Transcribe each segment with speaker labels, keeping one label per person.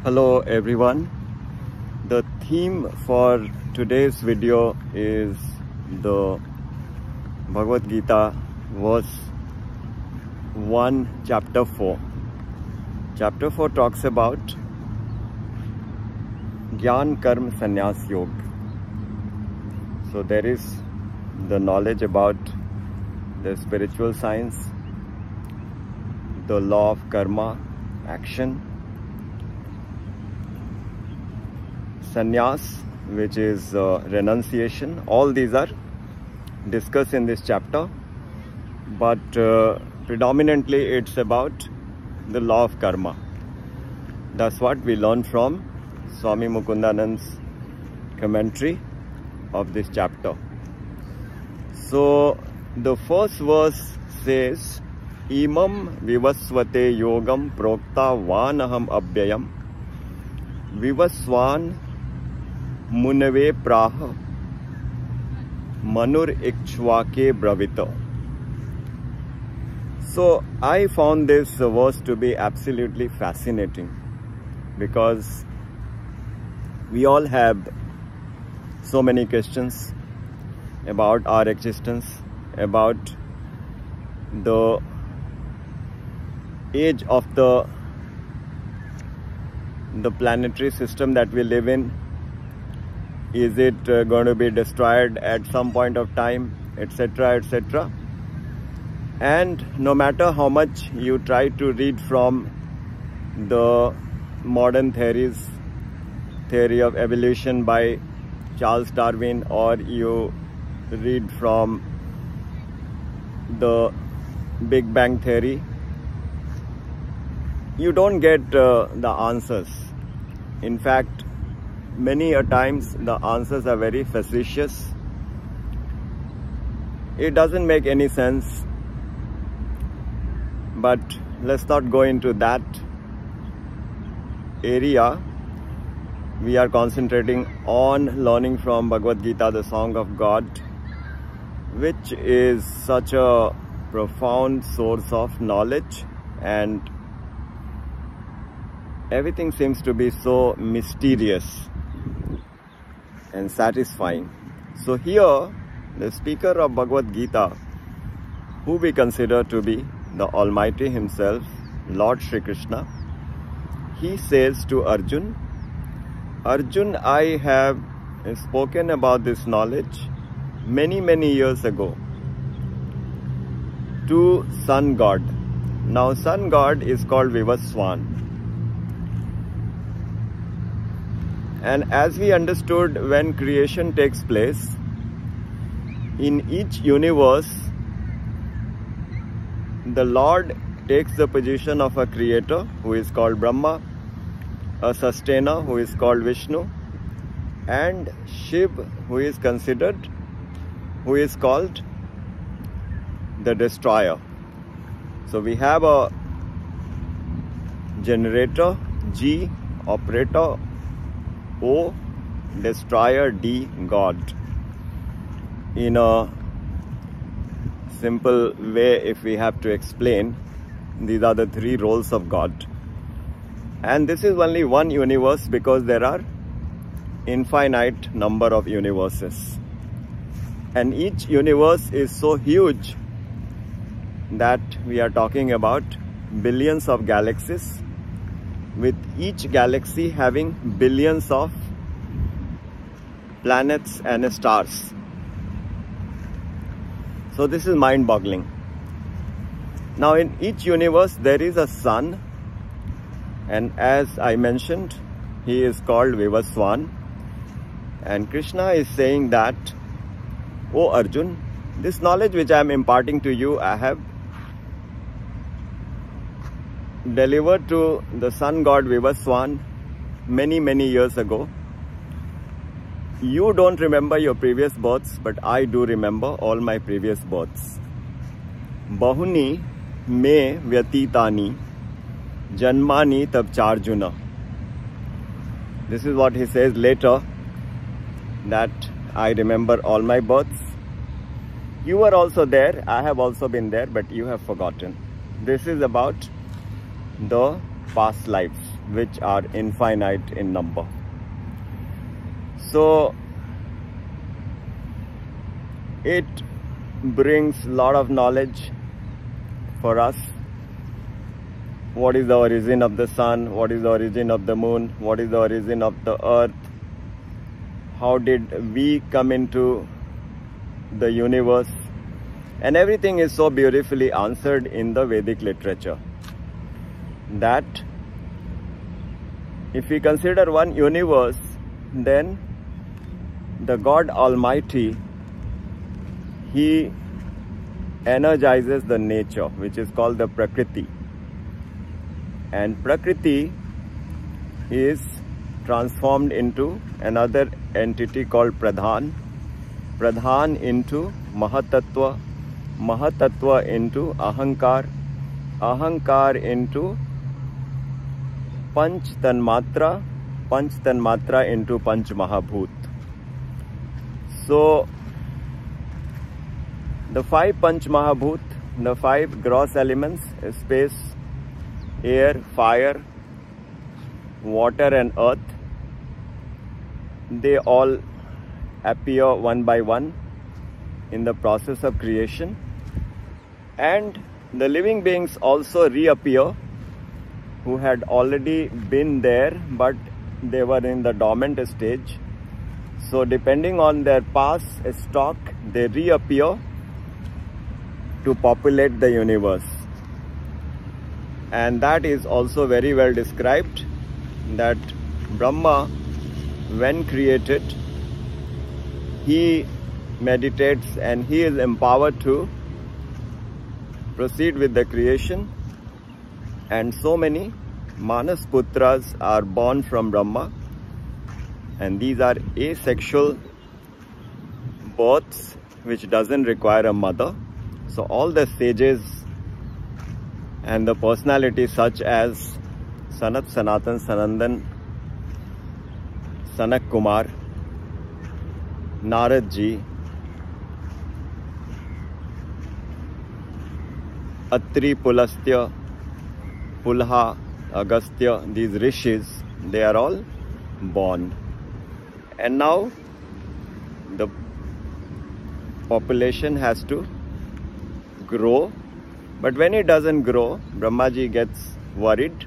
Speaker 1: Hello everyone. The theme for today's video is the Bhagavad Gita verse 1 chapter 4. Chapter 4 talks about Jnana Karma Sannyas Yoga. So there is the knowledge about the spiritual science, the law of karma, action, sannyas, which is renunciation. All these are discussed in this chapter, but predominantly it's about the law of karma. That's what we learn from Swami Mukundanand's commentary of this chapter. So the first verse says, imam vivasvate yogam proktavan aham avyayam vivasvān manave prāha manur ikṣhvākave bravīt. So I found this verse to be absolutely fascinating, because we all have so many questions about our existence, about the age of the planetary system that we live in. Is it going to be destroyed at some point of time, etc., etc. And no matter how much you try to read from the modern theory of evolution by Charles Darwin, or you read from the Big Bang theory, you don't get the answers. In fact, many a times the answers are very facetious. It doesn't make any sense. But let's not go into that area. We are concentrating on learning from Bhagavad Gita, the Song of God, which is such a profound source of knowledge, and everything seems to be so mysterious and satisfying. So here, the speaker of Bhagavad Gita, who we consider to be the Almighty himself, Lord Shree Krishna, he says to Arjun, Arjun, I have spoken about this knowledge many years ago to Sun God. Now Sun God is called Vivasvān. And as we understood, when creation takes place, in each universe, the Lord takes the position of a creator, who is called Brahma, a sustainer, who is called Vishnu, and Shiv, who is called the destroyer. So we have a generator, G, operator, O, destroyer, D, God. In a simple way, if we have to explain, these are the three roles of God. And this is only one universe, because there are infinite number of universes. And each universe is so huge that we are talking about billions of galaxies, with each galaxy having billions of planets and stars. So this is mind-boggling. Now in each universe there is a sun, and as I mentioned, he is called Vivasvān. And Krishna is saying that, O Arjun, this knowledge which I am imparting to you, I have delivered to the sun god Vivasvān many years ago. You don't remember your previous births, but I do remember all my previous births. Bahuni me vyatitani janmani tabcharjuna. This is what he says later, that I remember all my births. You were also there, I have also been there, but you have forgotten. This is about the past lives. which are infinite in number. So it brings a lot of knowledge for us. What is the origin of the sun? What is the origin of the moon? What is the origin of the earth? How did we come into the universe? And everything is so beautifully answered in the Vedic literature that if we consider one universe, then the God Almighty, He energizes the nature, which is called the Prakriti. And Prakriti is transformed into another entity called Pradhan. Pradhan into Mahatattva. Mahatattva into Ahankar. Ahankar into Panch Tanmatra. Panch Tanmatra into Panch Mahabhut. So the 5 Panch Mahabhut, the 5 gross elements, space, air, fire, water and earth, they all appear one by one in the process of creation, and the living beings also reappear who had already been there but they were in the dormant stage. So depending on their past stock, they reappear to populate the universe. And that is also very well described, that Brahma, when created, he meditates and he is empowered to proceed with the creation. And so many Manas Putras are born from Brahma, and these are asexual births which doesn't require a mother. So all the sages and the personalities such as Sanat, Sanatan, Sanandan, Sanak Kumar, Narad Ji, Atri, Pulastya, Pulha, Agastya, these rishis, they are all born. And now the population has to grow. But when it doesn't grow, Brahmaji gets worried.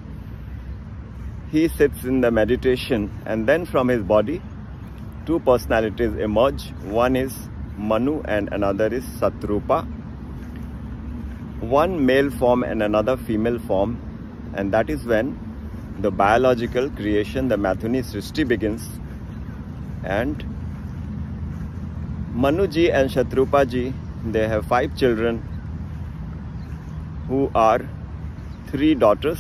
Speaker 1: He sits in the meditation, and then from his body, 2 personalities emerge. One is Manu and another is Satrupa. One male form and another female form. And that is when the biological creation, the Mathuni Srishti begins. And Manuji and Shatrupaji, they have 5 children who are 3 daughters,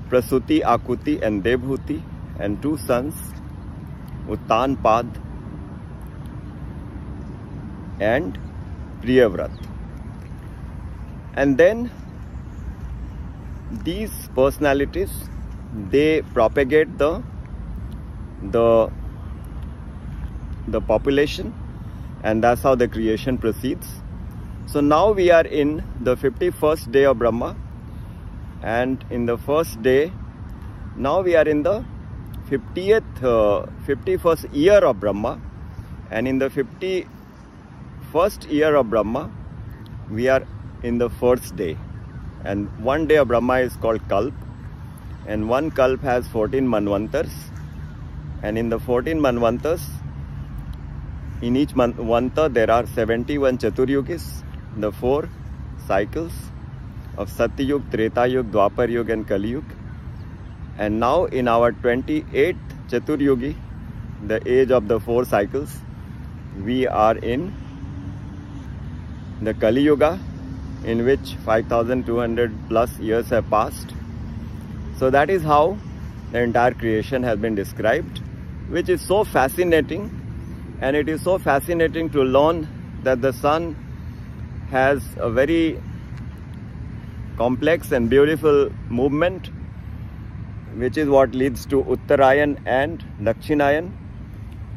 Speaker 1: Prasuti, Akuti and Debhuti, and 2 sons, Uttanpad and Priyavrat. And then these personalities, they propagate the population, and that's how the creation proceeds. So now we are in the 51st day of Brahma, and in the first day, now we are in the 51st year of Brahma, and in the 51st year of Brahma, we are in the first day. And one day of Brahma is called Kalp, and one Kalp has 14 Manvantars, and in the 14 Manvantars, in each Manvanta there are 71 Chaturyugis, the 4 cycles of Satyug, Tretayug, Dwaparyug and Kaliyug. And now in our 28th Chaturyugi, the age of the 4 cycles, we are in the Kali Yuga, in which 5,200 plus years have passed. So that is how the entire creation has been described, which is so fascinating. And it is so fascinating to learn that the sun has a very complex and beautiful movement, which is what leads to Uttarayan and Dakshinayan.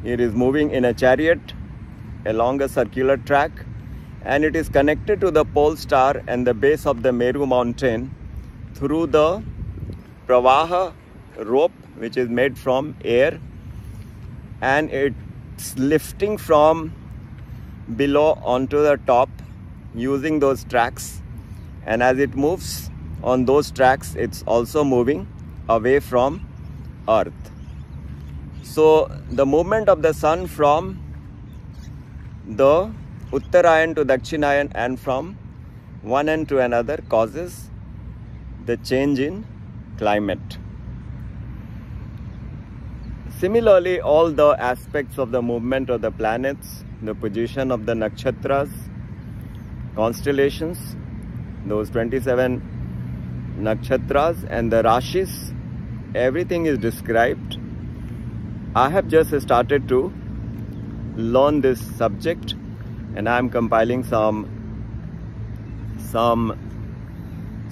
Speaker 1: It is moving in a chariot along a circular track, and it is connected to the pole star and the base of the Meru mountain through the prāha rope which is made from air, and it's lifting from below onto the top using those tracks, and as it moves on those tracks, it's also moving away from earth. So the movement of the sun from the Uttarayan to Dakshinayan and from one end to another causes the change in climate. Similarly, all the aspects of the movement of the planets, the position of the nakshatras, constellations, those 27 nakshatras and the rashis, everything is described. I have just started to learn this subject, and I am compiling some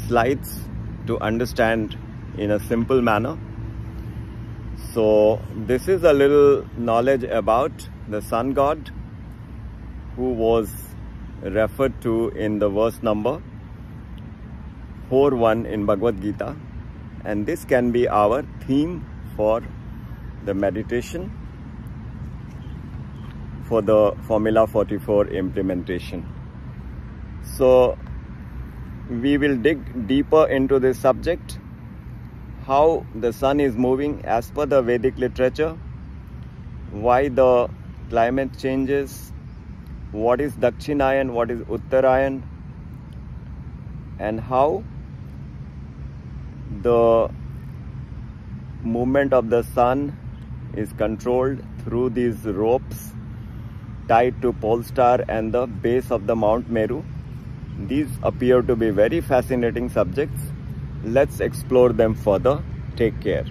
Speaker 1: slides to understand in a simple manner. So this is a little knowledge about the sun god, who was referred to in the verse number 4.1 in Bhagavad Gita, and this can be our theme for the meditation for the Formula 44 implementation. So we will dig deeper into this subject, how the sun is moving as per the Vedic literature, why the climate changes, what is Dakshinayan, what is Uttarayan, and how the movement of the sun is controlled through these ropes tied to pole star and the base of the Mount Meru. These appear to be very fascinating subjects. Let's explore them further. Take care.